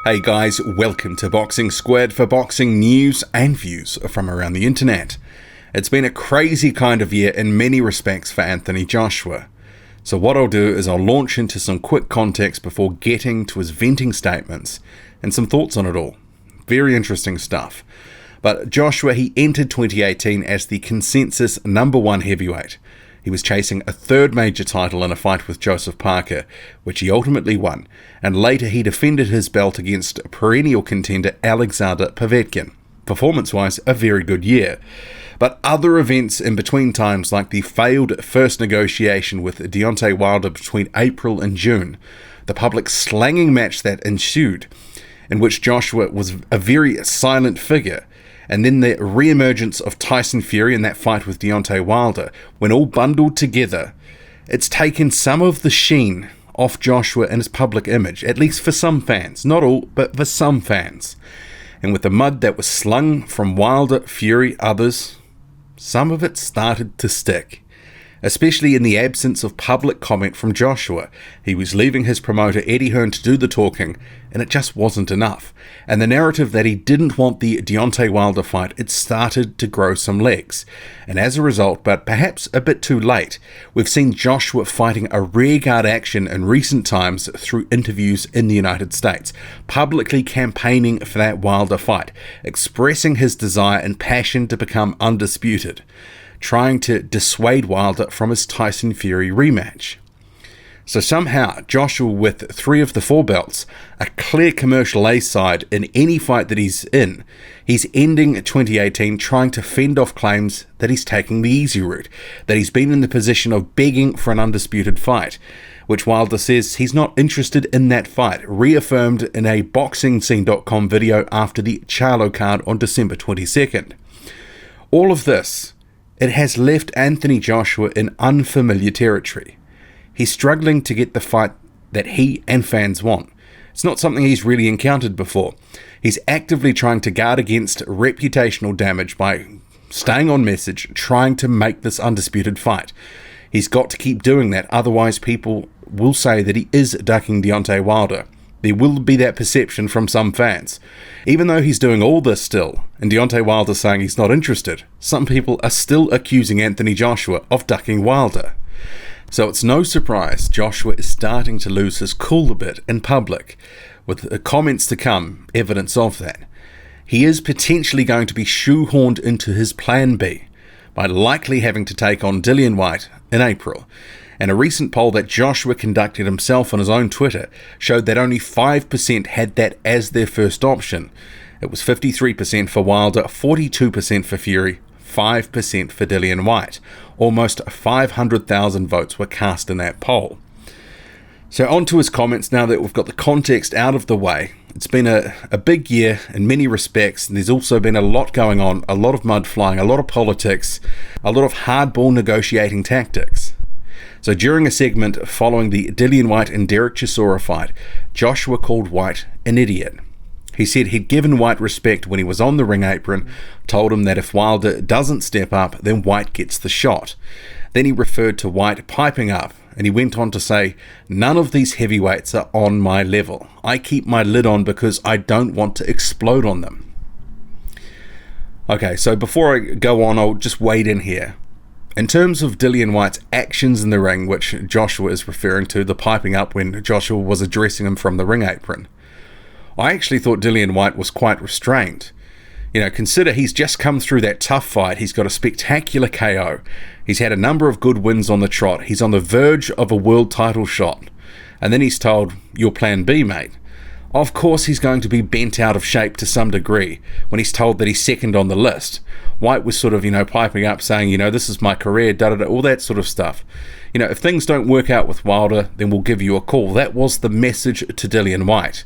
Hey guys, welcome to Boxing Squared for boxing news and views from around the internet. It's been a crazy kind of year in many respects for Anthony Joshua. So what I'll do is I'll launch into some quick context before getting to his venting statements and some thoughts on it all. Very interesting stuff. But Joshua, he entered 2018 as the consensus #1 heavyweight. He was chasing a third major title in a fight with Joseph Parker, which he ultimately won, and later he defended his belt against perennial contender Alexander Povetkin. Performance-wise, a very good year. But other events in between times, like the failed first negotiation with Deontay Wilder between April and June, the public slanging match that ensued, in which Joshua was a very silent figure, and then the re-emergence of Tyson Fury in that fight with Deontay Wilder, when all bundled together, it's taken some of the sheen off Joshua and his public image, at least for some fans. Not all, but for some fans. And with the mud that was slung from Wilder, Fury, others, some of it started to stick. Especially in the absence of public comment from Joshua. He was leaving his promoter Eddie Hearn to do the talking, and it just wasn't enough. And the narrative that he didn't want the Deontay Wilder fight, it started to grow some legs. And as a result, but perhaps a bit too late, we've seen Joshua fighting a rearguard action in recent times through interviews in the United States, publicly campaigning for that Wilder fight, expressing his desire and passion to become undisputed, trying to dissuade Wilder from his Tyson Fury rematch. So somehow, Joshua, with 3 of the 4 belts, a clear commercial A side in any fight that he's in, he's ending 2018 trying to fend off claims that he's taking the easy route, that he's been in the position of begging for an undisputed fight, which Wilder says he's not interested in that fight, reaffirmed in a BoxingScene.com video after the Charlo card on December 22nd. All of this, it has left Anthony Joshua in unfamiliar territory. He's struggling to get the fight that he and fans want. It's not something he's really encountered before. He's actively trying to guard against reputational damage by staying on message, trying to make this undisputed fight. He's got to keep doing that, otherwise people will say that he is ducking Deontay Wilder. There will be that perception from some fans. Even though he's doing all this still, and Deontay Wilder saying he's not interested, some people are still accusing Anthony Joshua of ducking Wilder. So it's no surprise Joshua is starting to lose his cool a bit in public, with comments to come, evidence of that. He is potentially going to be shoehorned into his plan B, by likely having to take on Dillion White in April. And a recent poll that Joshua conducted himself on his own Twitter showed that only 5% had that as their first option. It was 53% for Wilder, 42% for Fury, 5% for Dillion White. Almost 500,000 votes were cast in that poll. So on to his comments now that we've got the context out of the way. It's been a big year in many respects, and there's also been a lot going on, a lot of mud flying, a lot of politics, a lot of hardball negotiating tactics. So during a segment following the Dillion White and Derek Chisora fight, Joshua called White an idiot. He said he'd given White respect when he was on the ring apron, told him that if Wilder doesn't step up, then White gets the shot. Then he referred to White piping up, and he went on to say, "None of these heavyweights are on my level. I keep my lid on because I don't want to explode on them." Okay, so before I go on, I'll just wade in here. In terms of Dillion White's actions in the ring, which Joshua is referring to, the piping up when Joshua was addressing him from the ring apron, I actually thought Dillion White was quite restrained. You know, consider he's just come through that tough fight. He's got a spectacular KO. He's had a number of good wins on the trot. He's on the verge of a world title shot. And then he's told, "Your plan B, mate." Of course he's going to be bent out of shape to some degree when he's told that he's second on the list. White was sort of, piping up saying, this is my career, da-da-da, all that sort of stuff. If things don't work out with Wilder, then we'll give you a call. That was the message to Dillion White.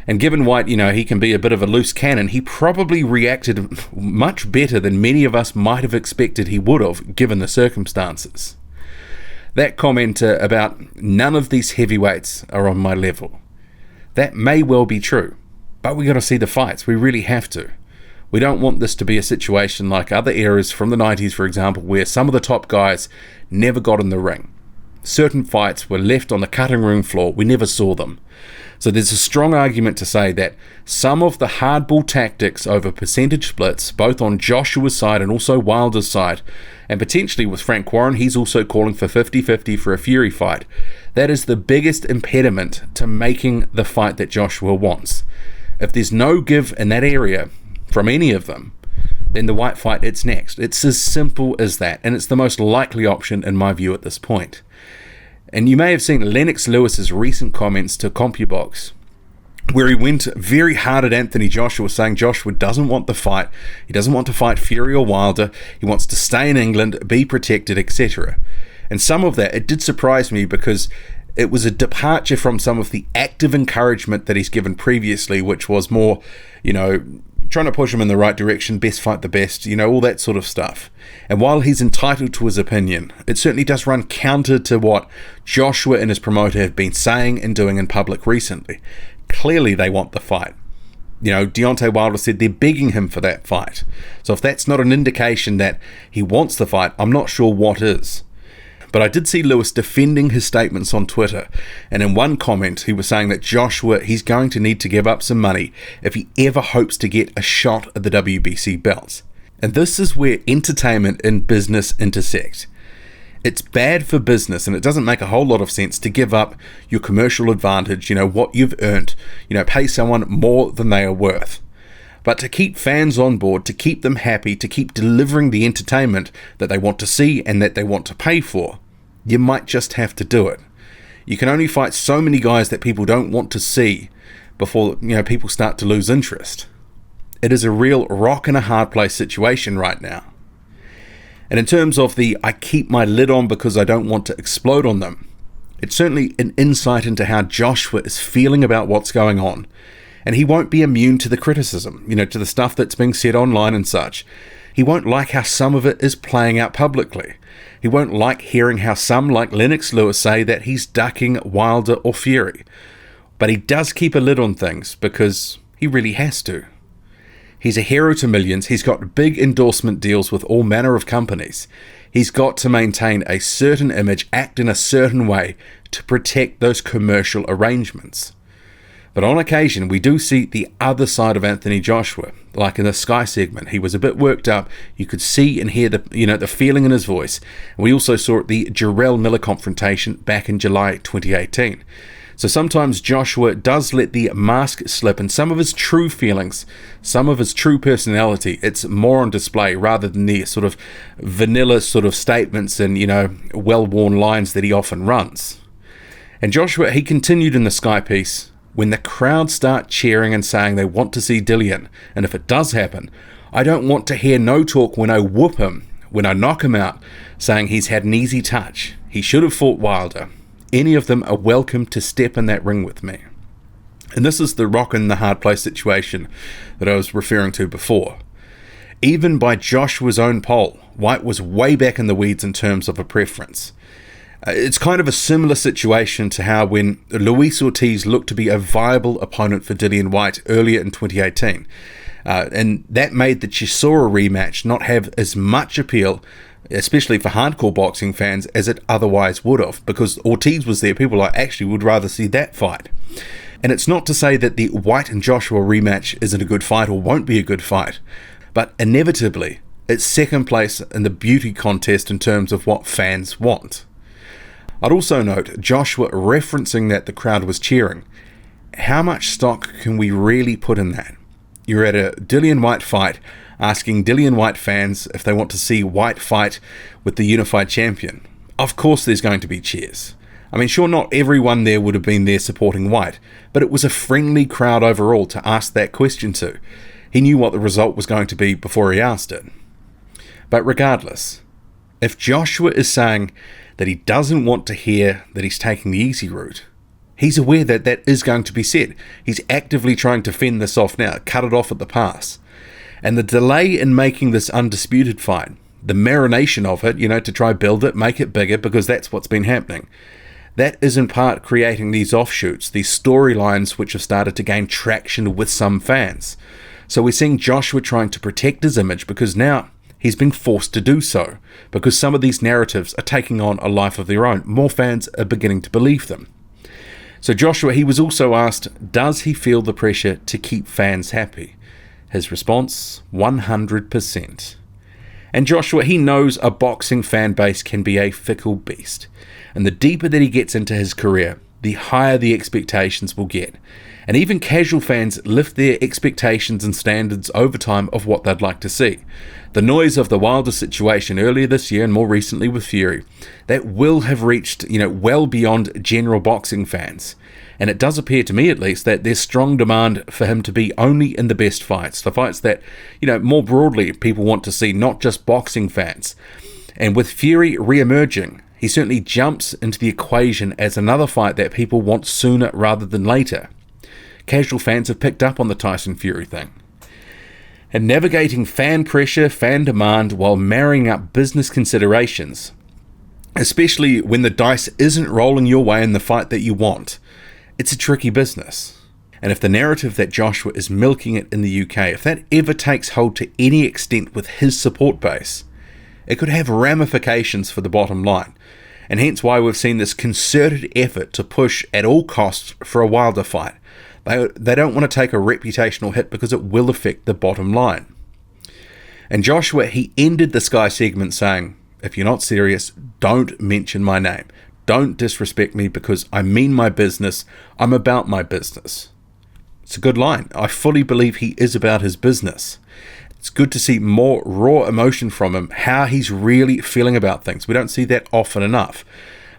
And given White, he can be a bit of a loose cannon, he probably reacted much better than many of us might have expected he would have, given the circumstances. That comment about none of these heavyweights are on my level, that may well be true, but we got to see the fights. We really have to. We don't want this to be a situation like other eras from the 90s, for example, where some of the top guys never got in the ring. Certain fights were left on the cutting room floor. We never saw them. So there's a strong argument to say that some of the hardball tactics over percentage splits, both on Joshua's side and also Wilder's side, and potentially with Frank Warren, he's also calling for 50-50 for a Fury fight. That is the biggest impediment to making the fight that Joshua wants. If there's no give in that area from any of them, then the White fight, it's next. It's as simple as that, and it's the most likely option in my view at this point. And you may have seen Lennox Lewis's recent comments to CompuBox, where he went very hard at Anthony Joshua, saying Joshua doesn't want the fight, he doesn't want to fight Fury or Wilder, he wants to stay in England, be protected, etc. And some of that, it did surprise me because it was a departure from some of the active encouragement that he's given previously, which was more, trying to push him in the right direction, best fight the best, all that sort of stuff. And while he's entitled to his opinion, it certainly does run counter to what Joshua and his promoter have been saying and doing in public recently. Clearly they want the fight. Deontay Wilder said they're begging him for that fight. So if that's not an indication that he wants the fight, I'm not sure what is. But I did see Lewis defending his statements on Twitter, and in one comment he was saying that Joshua, he's going to need to give up some money if he ever hopes to get a shot at the WBC belts. And this is where entertainment and business intersect. It's bad for business, and it doesn't make a whole lot of sense to give up your commercial advantage, what you've earned, pay someone more than they are worth. But to keep fans on board, to keep them happy, to keep delivering the entertainment that they want to see and that they want to pay for, you might just have to do it. You can only fight so many guys that people don't want to see before, people start to lose interest. It is a real rock and a hard place situation right now. And in terms of the I keep my lid on because I don't want to explode on them, it's certainly an insight into how Joshua is feeling about what's going on. And he won't be immune to the criticism, to the stuff that's being said online and such. He won't like how some of it is playing out publicly. He won't like hearing how some, like Lennox Lewis, say that he's ducking Wilder or Fury. But he does keep a lid on things because he really has to. He's a hero to millions. He's got big endorsement deals with all manner of companies. He's got to maintain a certain image, act in a certain way to protect those commercial arrangements. But on occasion, we do see the other side of Anthony Joshua. Like in the Sky segment, he was a bit worked up. You could see and hear the feeling in his voice. And we also saw the Jarrell Miller confrontation back in July 2018. So sometimes Joshua does let the mask slip, and some of his true feelings, some of his true personality, it's more on display rather than the sort of vanilla sort of statements and, well-worn lines that he often runs. And Joshua, he continued in the Sky piece, when the crowd start cheering and saying they want to see Dillion, and if it does happen, I don't want to hear no talk when I whoop him, when I knock him out, saying he's had an easy touch. He should have fought Wilder. Any of them are welcome to step in that ring with me. And this is the rock and the hard place situation that I was referring to before. Even by Joshua's own poll, White was way back in the weeds in terms of a preference. It's kind of a similar situation to how when Luis Ortiz looked to be a viable opponent for Dillion White earlier in 2018. And that made the Chisora rematch not have as much appeal, especially for hardcore boxing fans, as it otherwise would have, because Ortiz was there. People actually would rather see that fight. And it's not to say that the White and Joshua rematch isn't a good fight or won't be a good fight, but inevitably it's second place in the beauty contest in terms of what fans want. I'd also note Joshua referencing that the crowd was cheering. How much stock can we really put in that? You're at a Dillion White fight asking Dillion White fans if they want to see White fight with the unified champion. Of course there's going to be cheers. I mean, sure, not everyone there would have been there supporting White, but it was a friendly crowd overall to ask that question to. He knew what the result was going to be before he asked it. But regardless, if Joshua is saying that he doesn't want to hear that he's taking the easy route, he's aware that that is going to be said. He's actively trying to fend this off now, cut it off at the pass. And the delay in making this undisputed fight, the marination of it, to try build it, make it bigger, because that's what's been happening. That is in part creating these offshoots, these storylines which have started to gain traction with some fans. So we're seeing Joshua trying to protect his image because now he's being forced to do so, because some of these narratives are taking on a life of their own. More fans are beginning to believe them. So Joshua, he was also asked, does he feel the pressure to keep fans happy? His response, 100%. And Joshua, he knows a boxing fan base can be a fickle beast. And the deeper that he gets into his career, the higher the expectations will get. And even casual fans lift their expectations and standards over time of what they'd like to see. The noise of the Wilder situation earlier this year and more recently with Fury, that will have reached, well beyond general boxing fans. And it does appear to me, at least, that there's strong demand for him to be only in the best fights. The fights that, more broadly people want to see, not just boxing fans. And with Fury re-emerging, he certainly jumps into the equation as another fight that people want sooner rather than later. Casual fans have picked up on the Tyson Fury thing. And navigating fan pressure, fan demand, while marrying up business considerations, especially when the dice isn't rolling your way in the fight that you want, it's a tricky business. And if the narrative that Joshua is milking it in the UK, if that ever takes hold to any extent with his support base, it could have ramifications for the bottom line. And hence why we've seen this concerted effort to push at all costs for a Wilder fight. They don't want to take a reputational hit because it will affect the bottom line. And Joshua, he ended the Sky segment saying, if you're not serious, don't mention my name. Don't disrespect me because I mean my business. I'm about my business. It's a good line. I fully believe he is about his business. It's good to see more raw emotion from him, how he's really feeling about things. We don't see that often enough.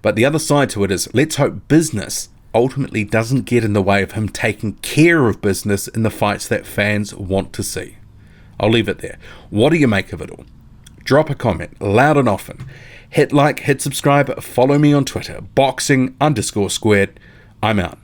But the other side to it is, let's hope business ultimately doesn't get in the way of him taking care of business in the fights that fans want to see. I'll leave it there. What do you make of it all? Drop a comment, loud and often. Hit like, hit subscribe, follow me on Twitter, boxing_squared. I'm out.